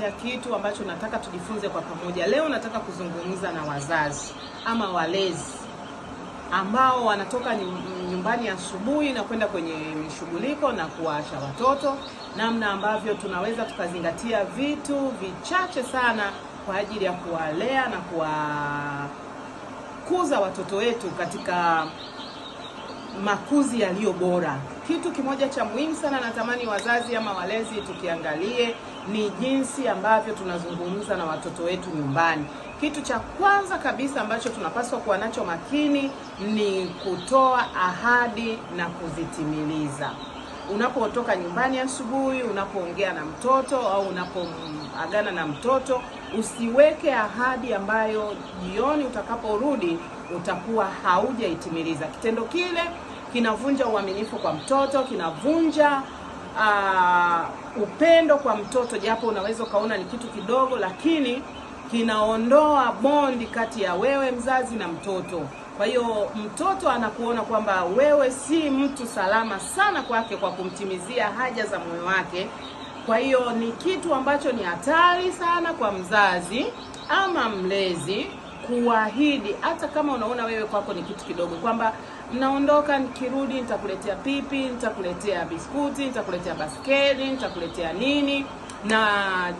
nimekuletea kitu ambacho nataka tujifunze kwa pamoja. Leo nataka kuzungumza na wazazi ama walezi ambao wanatoka nyumbani asubuhi na kwenda kwenye mishughuliko na kuwaacha watoto, namna ambavyo tunaweza tukazingatia vitu vichache sana kwa ajili ya kuwalea na kuwakuza watoto wetu katika makuzi yaliyo bora. Kitu kimoja cha muhimu sana natamani wazazi ama walezi tukiangalie ni jinsi ambavyo tunazungumza na watoto wetu nyumbani. Kitu cha kwanza kabisa ambacho tunapaswa kuwa nacho makini ni kutoa ahadi na kuzitimiliza. Unapotoka nyumbani asubuhi, unapoongea na mtoto au unapoagana na mtoto, usiweke ahadi ambayo jioni utakaporudi utakuwa haujaitimiliza. Kitendo kile kinavunja uaminifu kwa mtoto, kinavunja upendo kwa mtoto, japo unaweza ukaona ni kitu kidogo, lakini kinaondoa bondi kati ya wewe mzazi na mtoto. Kwa hiyo mtoto anakuona kwamba wewe si mtu salama sana kwake kwa kumtimizia haja za moyo wake. Kwa hiyo ni kitu ambacho ni hatari sana kwa mzazi ama mlezi kuahidi, hata kama unaona wewe kwako ni kitu kidogo, kwamba mnaondoka, nikirudi nitakuletea pipi, nitakuletea biskuti, nitakuletea baskeli, nitakuletea nini, na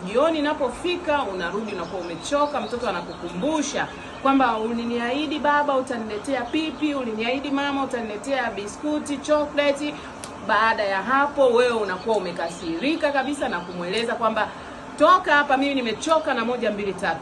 jioni inapofika unarudi unakuwa umechoka. Mtoto anakukumbusha kwamba uliniahidi baba utaniletea pipi, uliniahidi mama utaniletea biskuti, chocolate. Baada ya hapo wewe unakuwa umekasirika kabisa na kumweleza kwamba toka hapa, mimi nimechoka na 1 2 3.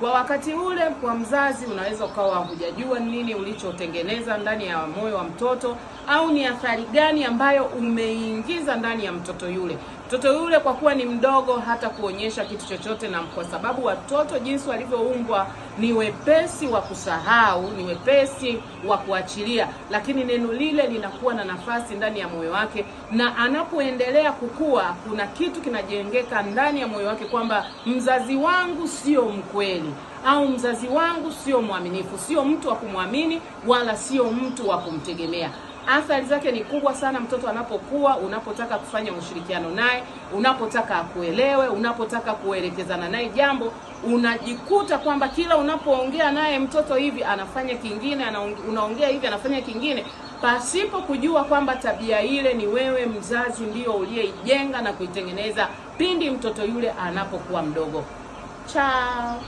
Kwa wakati ule kwa mzazi unaweza ukawa hujajua nini ulichotengeneza ndani ya moyo wa mtoto, au ni athari gani ambayo umeingiza ndani ya mtoto yule. Mtoto yule kwa kuwa ni mdogo hata kuonyesha kitu chochote, na kwa sababu watoto jinsi walivyoumbwa ni wepesi wa kusahau, ni wepesi wa kuachilia, lakini neno lile linakuwa na nafasi ndani ya moyo wake, na anapoendelea kukua kuna kitu kinajengeka ndani ya moyo wake kwamba mzazi wangu sio mkweli, au mzazi wangu sio mwaminifu, sio mtu wa kumwamini wala sio mtu wa kumtegemea. Athari zake ni kubwa sana mtoto anapokuwa. Unapotaka kufanya ushirikiano naye, unapotaka akuelewe, unapotaka kuelekezana naye jambo, unajikuta kwamba kila unapoongea naye mtoto hivi anafanya kingine, unaongea hivi anafanya kingine, pasipo kujua kwamba tabia ile ni wewe mzazi ndio uliyeijenga na kuitengeneza pindi mtoto yule anapokuwa mdogo. Ciao.